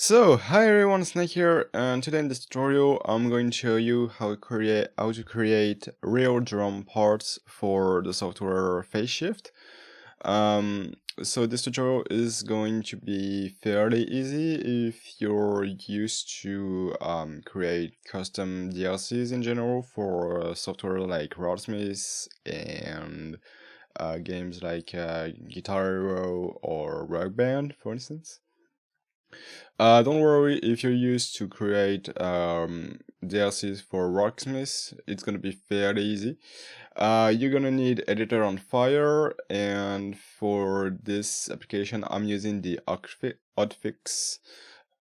So, hi everyone, Snake here, and today in this tutorial I'm going to show you how to create real drum parts for the software Phase Um, so this tutorial is going to be fairly easy if you're used to create custom DLCs in general for software like Rocksmith and games like Guitar Hero or Rock Band, for instance. Don't worry if you're used to create DLCs for Rocksmith, it's gonna be fairly easy. You're gonna need Editor on Fire, and for this application, I'm using the Hotfix.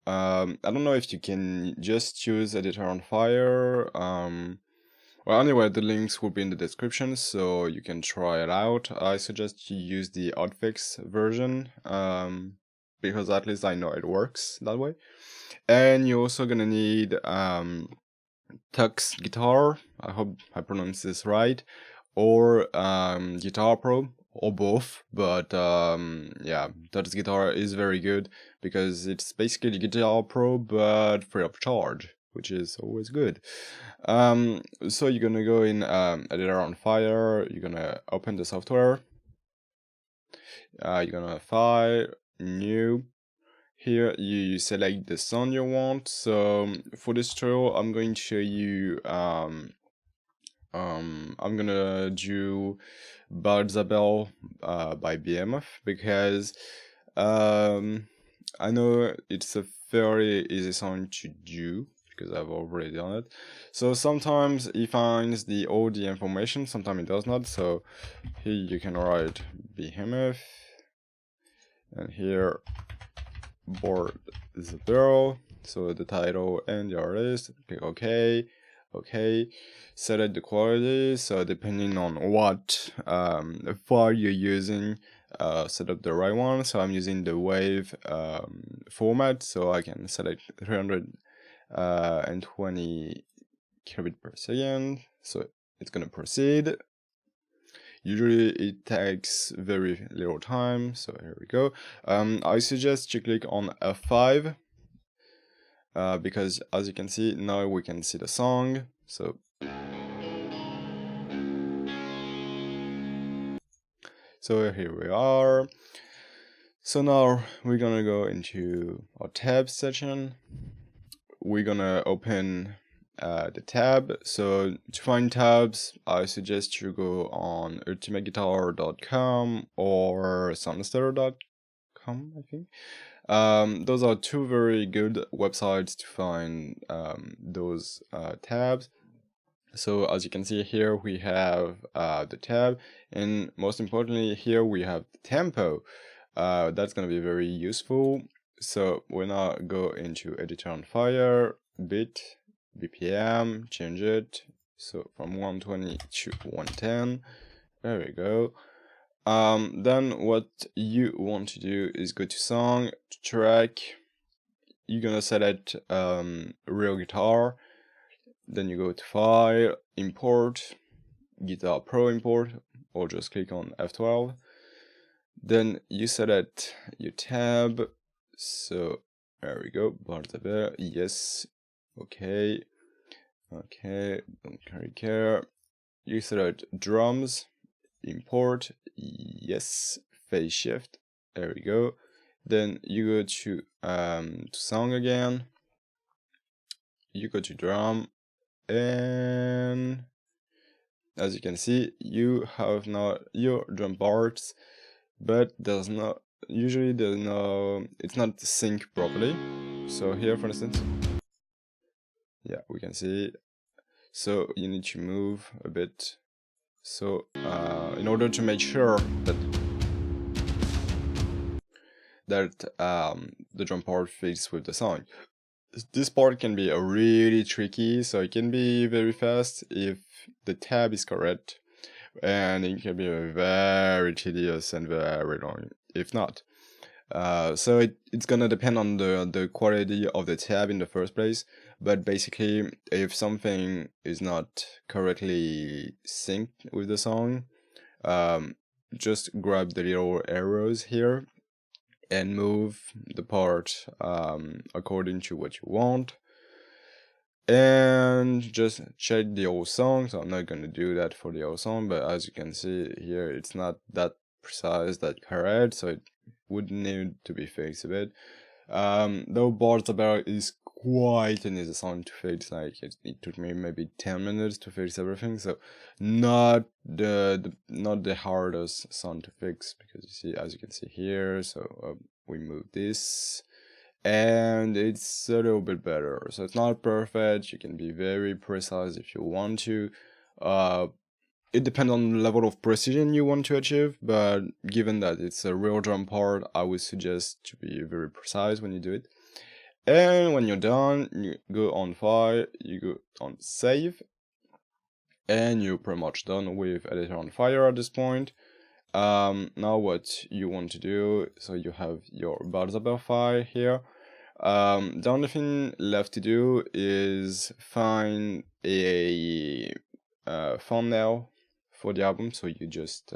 I don't know if you can just choose Editor on Fire. Well, anyway, the links will be in the description, so you can try it out. I suggest you use the Hotfix version. Because at least I know it works that way. And you're also gonna need Tux Guitar, I hope I pronounce this right, or Guitar Pro, or both, but yeah, Tux Guitar is very good because it's basically Guitar Pro but free of charge, which is always good. So you're gonna go in Editor on Fire, you're gonna open the software, you're gonna File, New. Here you select the sound you want. So for this tutorial, I'm going to show you. I'm gonna do Balzabel by BMF because I know it's a very easy song to do because I've already done it. So sometimes it finds all the information, sometimes it does not. So here you can write BMF, and here board is a barrel, so the title and the artist. Click OK, select the quality, so depending on what file you're using, set up the right one. So I'm using the wave format, so I can select 320 kilobit per second. So it's gonna proceed. Usually it takes very little time, so here we go. I suggest you click on F5 because as you can see, now we can see the song. So here we are. So now we're gonna go into our tab section. We're gonna open the tab. So to find tabs, I suggest you go on ultimateguitar.com or soundster.com, I think. Those are two very good websites to find those tabs. So as you can see here, we have the tab, and most importantly here we have the tempo. That's going to be very useful. So we'll now go into Editor on Fire, bit, BPM, change it, so from 120 to 110. There we go. Then what you want to do is go to song, track. You're gonna select real guitar. Then you go to File, Import, Guitar Pro Import, or just click on F12. Then you select your tab. So there we go, Balzabel, yes, okay, don't carry care. You select drums, import, yes, phase shift, there we go. Then you go to song again, you go to drum, and as you can see, you have now your drum parts, but it's not synced properly. So here, for instance, yeah, we can see. So you need to move a bit. So in order to make sure that the drum part fits with the song. This part can be really tricky, so it can be very fast if the tab is correct, and it can be very tedious and very long if not. So it's gonna depend on the quality of the tab in the first place, but basically if something is not correctly synced with the song, just grab the little arrows here and move the part according to what you want. And just check the whole song. So I'm not going to do that for the whole song, but as you can see here, it's not that precise, that correct, so it would need to be fixed a bit. Though Bard's About is quite an easy song to fix. Like it took me maybe 10 minutes to fix everything, so not the hardest song to fix, because you see, as you can see here, so we move this and it's a little bit better. So it's not perfect, you can be very precise if you want to. It depends on the level of precision you want to achieve, but given that it's a real drum part, I would suggest to be very precise when you do it. And when you're done, you go on File, you go on Save, and you're pretty much done with Editor on Fire at this point. Now what you want to do, so you have your Balzaber file here. The only thing left to do is find a thumbnail for the album. So you just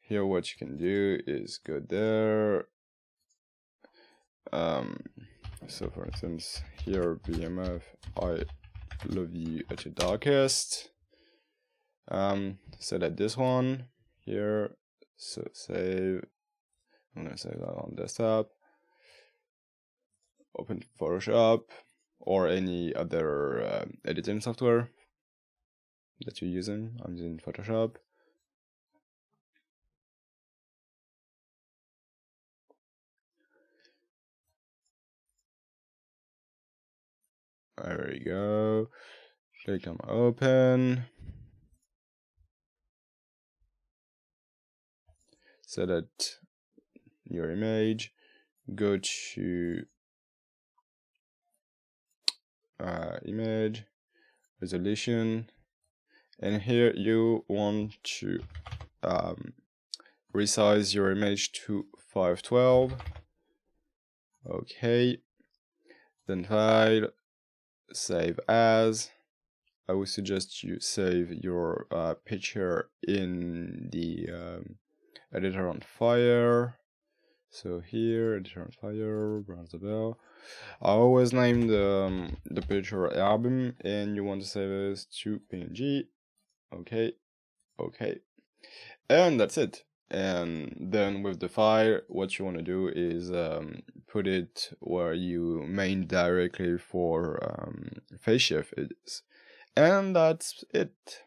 here what you can do is go there. So for instance, here BMF, I love you at your darkest. Select this one here. So save. I'm gonna save that on desktop. Open Photoshop or any other editing software that you're using. I'm using Photoshop. There we go. Click on open. Select your image. Go to image, resolution, and here you want to resize your image to 512. Okay, then File, Save As. I would suggest you save your picture in the Editor on Fire. So here, Editor on Fire, browse the bell. I always name the picture album, and you want to save this to PNG. Okay, and that's it. And then with the file, what you want to do is put it where you main directly for phase shift is, and that's it.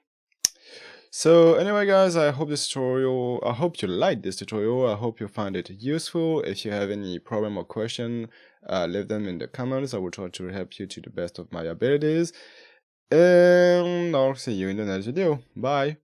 So anyway guys, I hope you liked this tutorial. I hope you find it useful. If you have any problem or question, leave them in the comments. I will try to help you to the best of my abilities. And I'll see you in the next video. Bye!